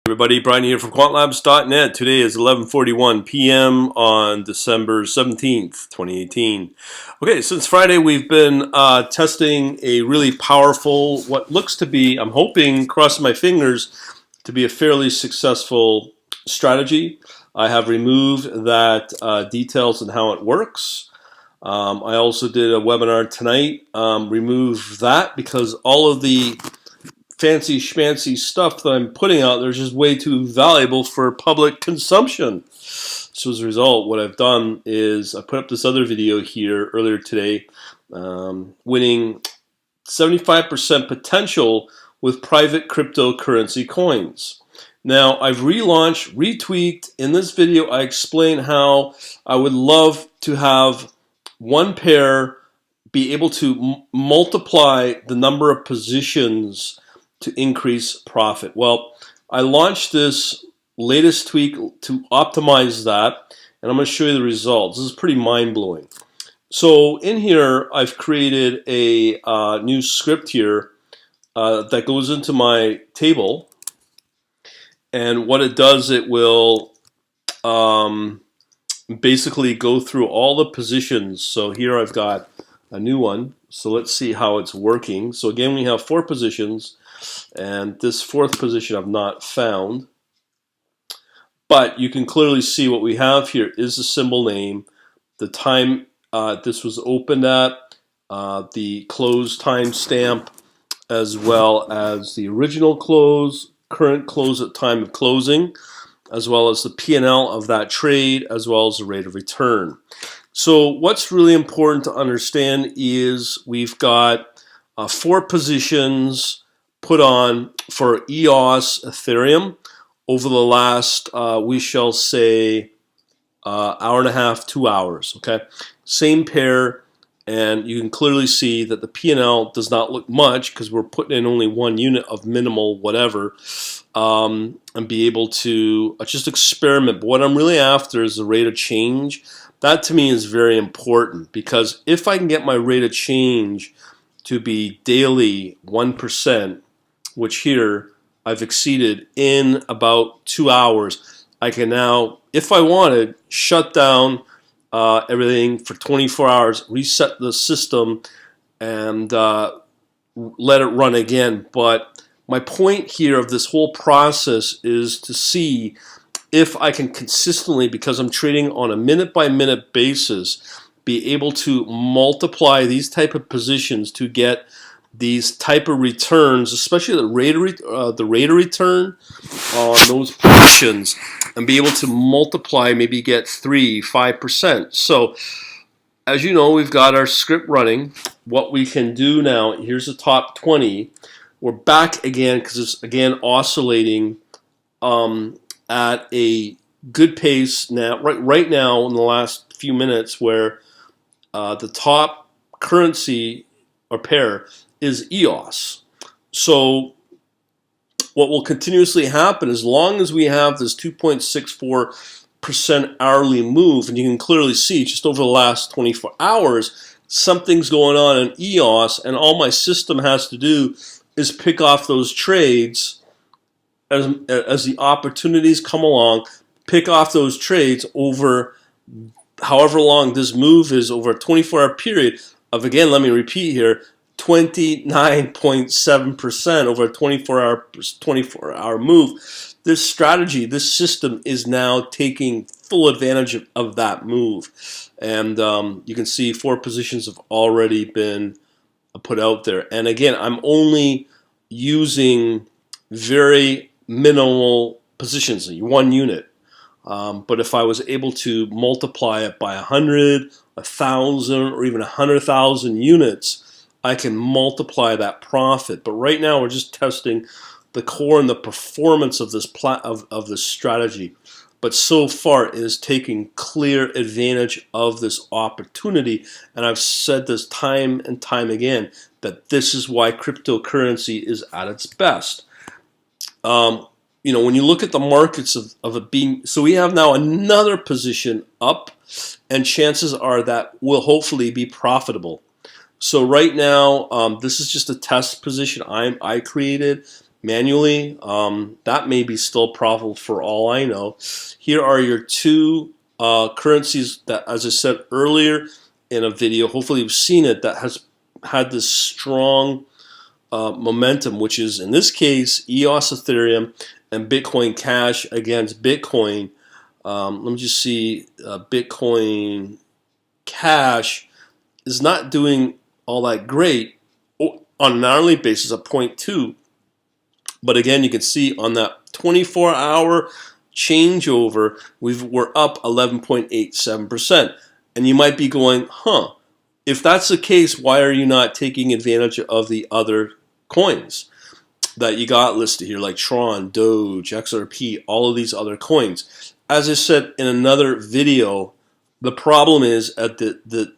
Everybody, Brian here from quantlabs.net. Today is 11:41 p.m. on December 17th, 2018. Okay, since Friday we've been testing a really powerful, what looks to be, I'm hoping, crossing my fingers, to be a fairly successful strategy. I have removed that details on how it works. I also did a webinar tonight, remove that because all of the fancy schmancy stuff that I'm putting out there is just way too valuable for public consumption. So as a result, what I've done is I put up this other video here earlier today, winning 75% potential with private cryptocurrency coins. Now I've relaunched, retweaked. In this video I explain how I would love to have one pair be able to multiply the number of positions to increase profit. Well, I launched this latest tweak to optimize that, and I'm going to show you the results. This is pretty mind-blowing. So in here, I've created a new script here that goes into my table, and what it does, it will basically go through all the positions. So here I've got a new one. So let's see how it's working. So again, we have 4 positions. And this 4th position I've not found, but you can clearly see what we have here is the symbol name, the time this was opened at, the close timestamp, as well as the original close, current close at time of closing, as well as the P&L of that trade, as well as the rate of return. So what's really important to understand is we've got 4 positions put on for EOS Ethereum over the last, we shall say, hour and a half, 2 hours. Okay, same pair, and you can clearly see that the P&L does not look much because we're putting in only 1 unit of minimal whatever, and be able to just experiment. But what I'm really after is the rate of change. That to me is very important, because if I can get my rate of change to be daily 1%, which here I've exceeded in about 2 hours, I can now, if I wanted, shut down everything for 24 hours, reset the system, and let it run again. But my point here of this whole process is to see if I can consistently, because I'm trading on a minute-by-minute basis, be able to multiply these type of positions to get these type of returns, especially the rate of return on those positions, and be able to multiply, maybe get 3-5%. So as you know, we've got our script running. What we can do now, here's the top 20. We're back again because it's again oscillating at a good pace now. Right now, in the last few minutes, where the top currency or pair is EOS. So what will continuously happen, as long as we have this 2.64% hourly move, and you can clearly see just over the last 24 hours, something's going on in EOS, and all my system has to do is pick off those trades as the opportunities come along, pick off those trades over however long this move is, over a 24-hour period of, again, let me repeat here, 29.7% over a 24-hour move. This strategy, this system is now taking full advantage of that move, and you can see 4 positions have already been put out there. And again, I'm only using very minimal positions, 1 unit. But if I was able to multiply it by 100, 1,000, or even 100,000 units, I can multiply that profit. But right now we're just testing the core and the performance of this of this strategy. But so far it is taking clear advantage of this opportunity, and I've said this time and time again that this is why cryptocurrency is at its best. You know, when you look at the markets of it being, so we have now another position up, and chances are that will hopefully be profitable. So right now, this is just a test position I created, manually, that may be still profitable for all I know. Here are your two currencies that, as I said earlier in a video, hopefully you've seen it, that has had this strong momentum, which is in this case EOS Ethereum and Bitcoin Cash against Bitcoin. Let me just see, Bitcoin Cash is not doing all that great on an hourly basis at 0.2. But again, you can see on that 24-hour changeover, we're up 11.87%. And you might be going, huh, if that's the case, why are you not taking advantage of the other coins that you got listed here, like Tron, Doge, XRP, all of these other coins? As I said in another video, the problem is that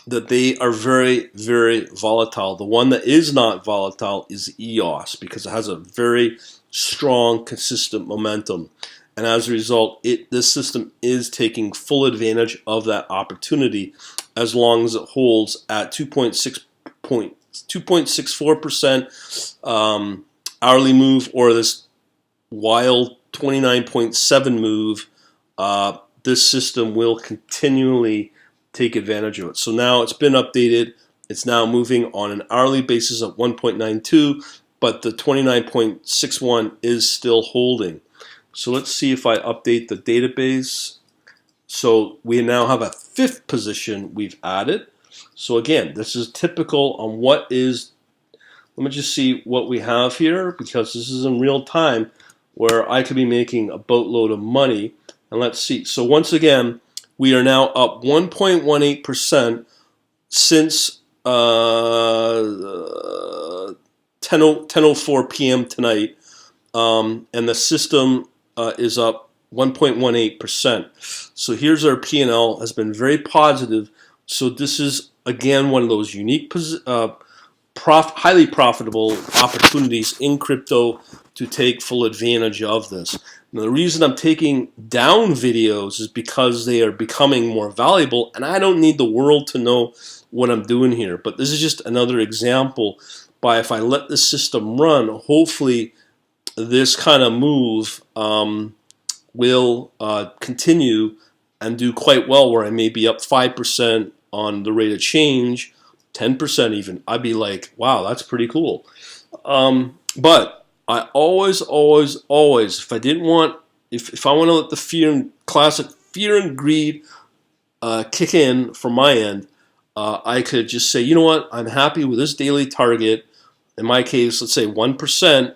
they are very, very volatile. The one that is not volatile is EOS, because it has a very strong, consistent momentum. And as a result, this system is taking full advantage of that opportunity as long as it holds at 2.64% hourly move, or this wild 29.7 move. This system will continually take advantage of it. So now it's been updated. It's now moving on an hourly basis at 1.92, but the 29.61 is still holding. So let's see if I update the database. So we now have a fifth position we've added. So again, this is typical on what is, let me just see what we have here, because this is in real time where I could be making a boatload of money. And let's see. So once again, we are now up 1.18% since 10:04 p.m. tonight, and the system is up 1.18%. So here's our P&L, has been very positive. So this is again one of those unique, highly profitable opportunities in crypto to take full advantage of this. Now, the reason I'm taking down videos is because they are becoming more valuable, and I don't need the world to know what I'm doing here. But this is just another example. By if I let the system run, hopefully this kind of move will continue and do quite well, where I may be up 5% on the rate of change, 10% even. I'd be like, wow, that's pretty cool. But I always, if I didn't want, if I want to let the classic fear and greed kick in from my end, I could just say, you know what, I'm happy with this daily target. In my case, let's say 1%.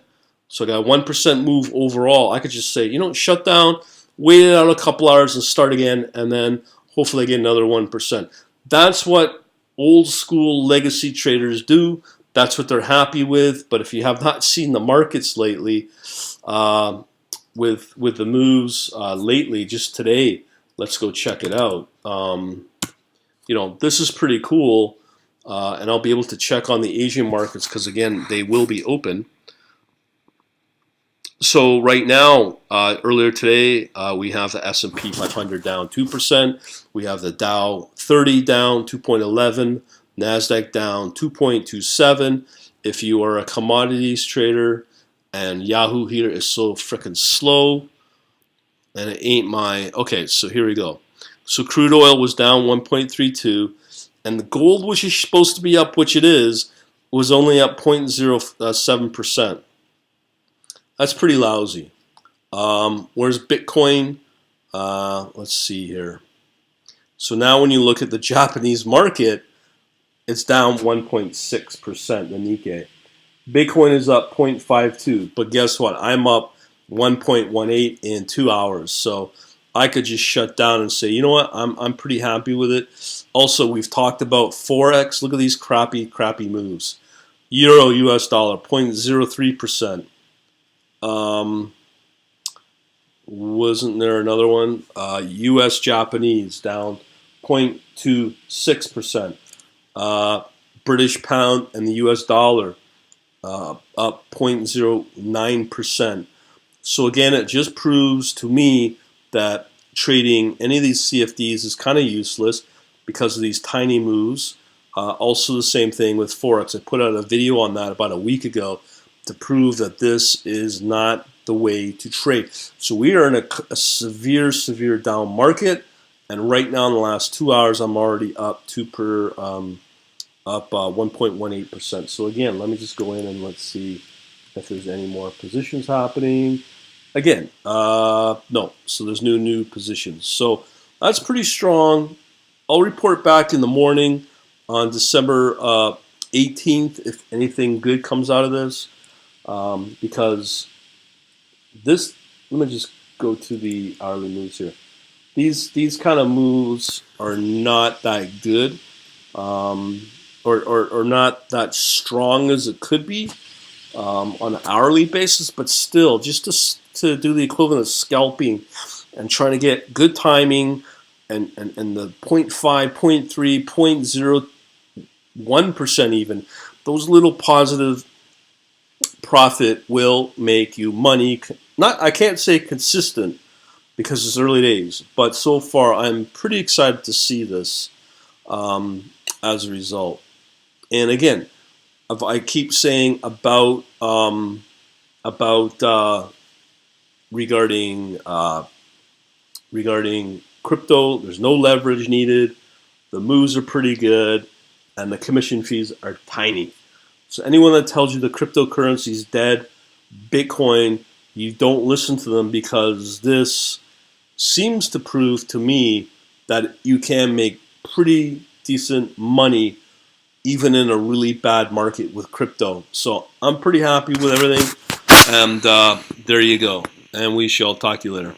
So I got a 1% move overall. I could just say, you know, shut down, wait it out a couple hours and start again, and then hopefully I get another 1%. That's what old school legacy traders do. That's what they're happy with. But if you have not seen the markets lately, with the moves lately, just today, let's go check it out. You know, this is pretty cool, and I'll be able to check on the Asian markets because again, they will be open. So right now, earlier today, we have the S&P 500 down 2%. We have the Dow 30 down 2.11. NASDAQ down 2.27. If you are a commodities trader, and Yahoo here is so freaking slow, and it ain't my, okay, so here we go. So crude oil was down 1.32, and the gold, which is supposed to be up, which it is, was only up 0.07%. That's pretty lousy. Where's Bitcoin? Let's see here. So now when you look at the Japanese market, it's down 1.6%, the Nikkei. Bitcoin is up 0.52, but guess what? I'm up 1.18 in 2 hours. So I could just shut down and say, you know what? I'm pretty happy with it. Also, we've talked about Forex. Look at these crappy moves. Euro, US dollar, 0.03%. Wasn't there another one? US Japanese down 0.26%. British pound and the US dollar up 0.09%. So again, it just proves to me that trading any of these CFDs is kind of useless because of these tiny moves. Also the same thing with Forex. I put out a video on that about a week ago to prove that this is not the way to trade. So we are in a severe down market, and right now in the last 2 hours, I'm already up 1.18%. So again, let me just go in and let's see if there's any more positions happening. Again, no. So there's no new positions. So that's pretty strong. I'll report back in the morning on December 18th if anything good comes out of this, because this. Let me just go to the hourly moves here. These kind of moves are not that good, or not that strong as it could be on an hourly basis, but still, just to do the equivalent of scalping and trying to get good timing and the 0.5, 0.3, 0.01% even, those little positive profit will make you money. I can't say consistent because it's early days, but so far I'm pretty excited to see this as a result. And again, I keep saying about regarding crypto, there's no leverage needed. The moves are pretty good, and the commission fees are tiny. So anyone that tells you the cryptocurrency is dead, Bitcoin, you don't listen to them, because this seems to prove to me that you can make pretty decent money even in a really bad market with crypto. So I'm pretty happy with everything, and there you go. And we shall talk to you later.